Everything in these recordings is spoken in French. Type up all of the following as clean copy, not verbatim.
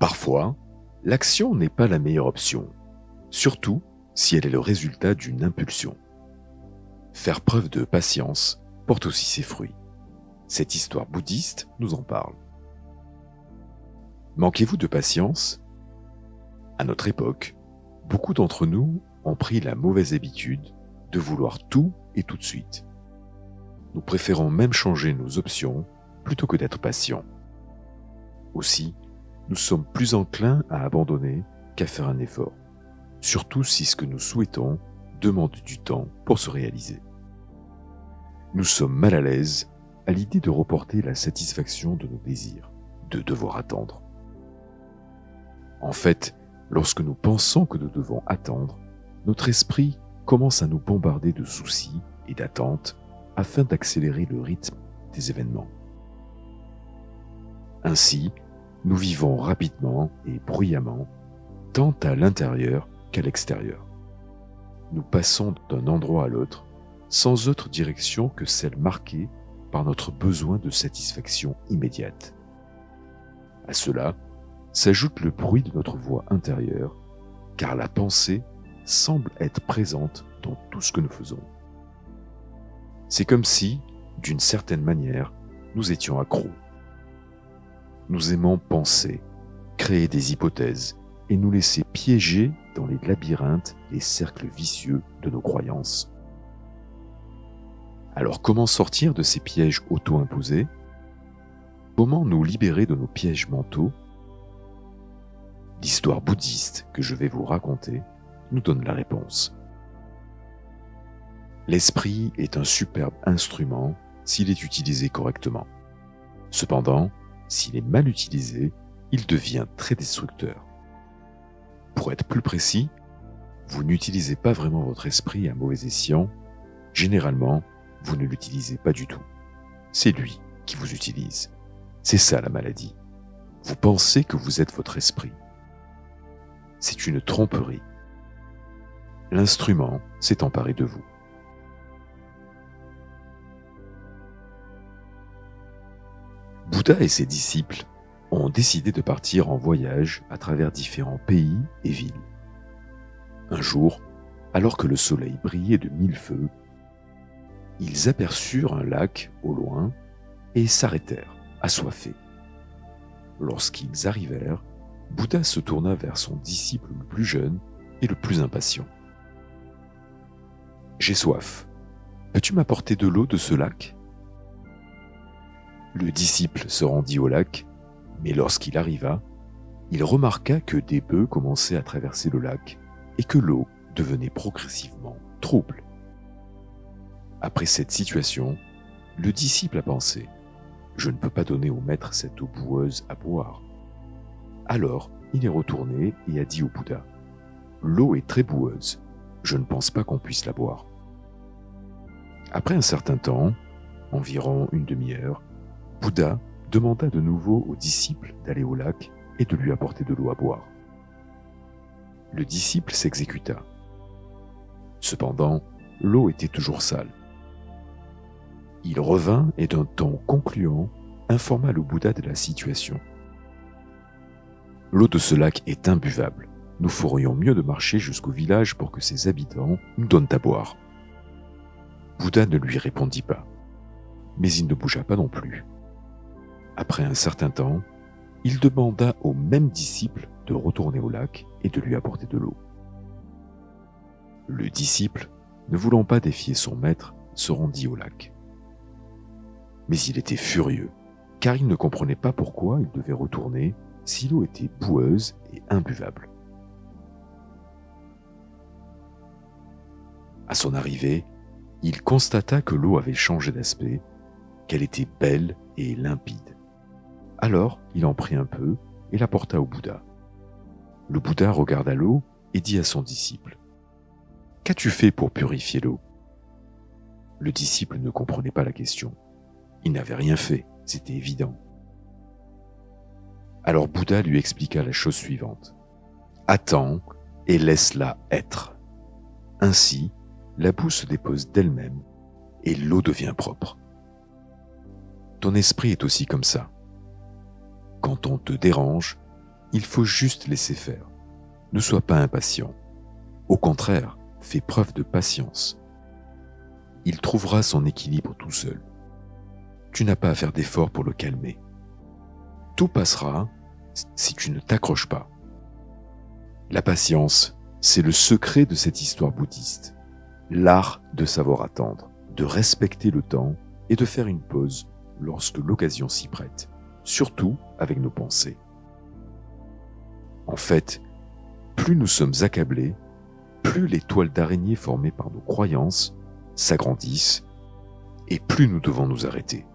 Parfois, l'action n'est pas la meilleure option, surtout si elle est le résultat d'une impulsion. Faire preuve de patience porte aussi ses fruits. Cette histoire bouddhiste nous en parle. Manquez-vous de patience ? À notre époque, beaucoup d'entre nous ont pris la mauvaise habitude de vouloir tout et tout de suite. Nous préférons même changer nos options plutôt que d'être patients. Aussi, nous sommes plus enclins à abandonner qu'à faire un effort, surtout si ce que nous souhaitons demande du temps pour se réaliser. Nous sommes mal à l'aise à l'idée de reporter la satisfaction de nos désirs, de devoir attendre. En fait, lorsque nous pensons que nous devons attendre, notre esprit commence à nous bombarder de soucis et d'attentes afin d'accélérer le rythme des événements. Ainsi, nous vivons rapidement et bruyamment, tant à l'intérieur qu'à l'extérieur. Nous passons d'un endroit à l'autre sans autre direction que celle marquée par notre besoin de satisfaction immédiate. À cela s'ajoute le bruit de notre voix intérieure, car la pensée semble être présente dans tout ce que nous faisons. C'est comme si, d'une certaine manière, nous étions accros. Nous aimons penser, créer des hypothèses et nous laisser piéger dans les labyrinthes et cercles vicieux de nos croyances. Alors comment sortir de ces pièges auto-imposés ? Comment nous libérer de nos pièges mentaux ? L'histoire bouddhiste que je vais vous raconter nous donne la réponse. L'esprit est un superbe instrument s'il est utilisé correctement. Cependant, s'il est mal utilisé, il devient très destructeur. Pour être plus précis, vous n'utilisez pas vraiment votre esprit à mauvais escient. Généralement, vous ne l'utilisez pas du tout. C'est lui qui vous utilise. C'est ça la maladie. Vous pensez que vous êtes votre esprit. C'est une tromperie. L'instrument s'est emparé de vous. Bouddha et ses disciples ont décidé de partir en voyage à travers différents pays et villes. Un jour, alors que le soleil brillait de mille feux, ils aperçurent un lac au loin et s'arrêtèrent, assoiffés. Lorsqu'ils arrivèrent, Bouddha se tourna vers son disciple le plus jeune et le plus impatient. « J'ai soif. Peux-tu m'apporter de l'eau de ce lac ?» Le disciple se rendit au lac, mais lorsqu'il arriva, il remarqua que des bœufs commençaient à traverser le lac et que l'eau devenait progressivement trouble. Après cette situation, le disciple a pensé « Je ne peux pas donner au maître cette eau boueuse à boire. » Alors, il est retourné et a dit au Bouddha « L'eau est très boueuse, je ne pense pas qu'on puisse la boire. » Après un certain temps, environ une demi-heure, Bouddha demanda de nouveau au disciple d'aller au lac et de lui apporter de l'eau à boire. Le disciple s'exécuta. Cependant, l'eau était toujours sale. Il revint et d'un ton concluant informa le Bouddha de la situation. « L'eau de ce lac est imbuvable. Nous ferions mieux de marcher jusqu'au village pour que ses habitants nous donnent à boire. » Bouddha ne lui répondit pas, mais il ne bougea pas non plus. Après un certain temps, il demanda au même disciple de retourner au lac et de lui apporter de l'eau. Le disciple, ne voulant pas défier son maître, se rendit au lac. Mais il était furieux, car il ne comprenait pas pourquoi il devait retourner si l'eau était boueuse et imbuvable. À son arrivée, il constata que l'eau avait changé d'aspect, qu'elle était belle et limpide. Alors, il en prit un peu et l'apporta au Bouddha. Le Bouddha regarda l'eau et dit à son disciple « Qu'as-tu fait pour purifier l'eau » Le disciple ne comprenait pas la question. Il n'avait rien fait, c'était évident. Alors Bouddha lui expliqua la chose suivante. « Attends et laisse-la être. Ainsi, la boue se dépose d'elle-même et l'eau devient propre. Ton esprit est aussi comme ça. Quand on te dérange, Il faut juste laisser faire. Ne sois pas impatient. Au contraire, fais preuve de patience. Il trouvera son équilibre tout seul. Tu n'as pas à faire d'efforts pour le calmer. Tout passera si tu ne t'accroches pas. La patience, c'est le secret de cette histoire bouddhiste. L'art de savoir attendre, de respecter le temps et de faire une pause lorsque l'occasion s'y prête, surtout avec nos pensées. En fait, plus nous sommes accablés, plus les toiles d'araignée formées par nos croyances s'agrandissent et plus nous devons nous arrêter.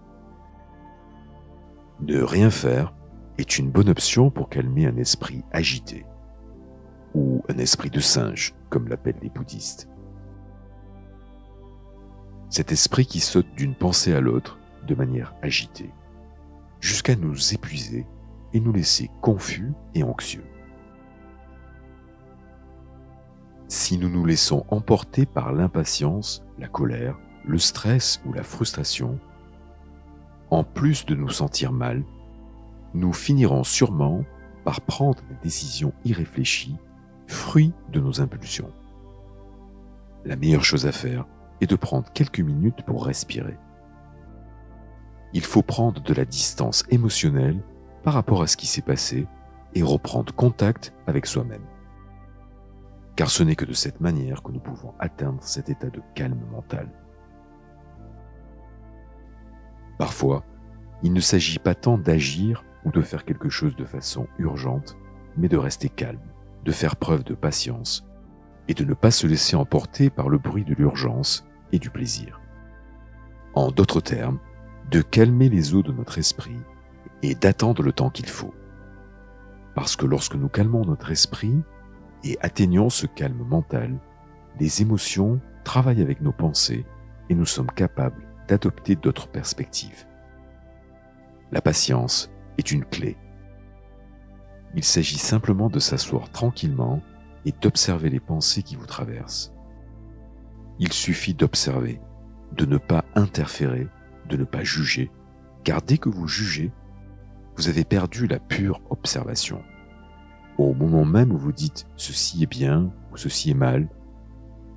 Ne rien faire est une bonne option pour calmer un esprit agité, ou un esprit de singe, comme l'appellent les bouddhistes. Cet esprit qui saute d'une pensée à l'autre de manière agitée, jusqu'à nous épuiser et nous laisser confus et anxieux. Si nous nous laissons emporter par l'impatience, la colère, le stress ou la frustration, en plus de nous sentir mal, nous finirons sûrement par prendre des décisions irréfléchies, fruits de nos impulsions. La meilleure chose à faire est de prendre quelques minutes pour respirer. Il faut prendre de la distance émotionnelle par rapport à ce qui s'est passé et reprendre contact avec soi-même. Car ce n'est que de cette manière que nous pouvons atteindre cet état de calme mental. Parfois, il ne s'agit pas tant d'agir ou de faire quelque chose de façon urgente, mais de rester calme, de faire preuve de patience et de ne pas se laisser emporter par le bruit de l'urgence et du plaisir. En d'autres termes, de calmer les eaux de notre esprit et d'attendre le temps qu'il faut. Parce que lorsque nous calmons notre esprit et atteignons ce calme mental, les émotions travaillent avec nos pensées et nous sommes capables d'adopter d'autres perspectives. La patience est une clé. Il s'agit simplement de s'asseoir tranquillement et d'observer les pensées qui vous traversent. Il suffit d'observer, de ne pas interférer, de ne pas juger, car dès que vous jugez, vous avez perdu la pure observation. Au moment même où vous dites « ceci est bien » ou « ceci est mal »,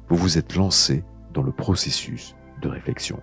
vous vous êtes lancé dans le processus de réflexion.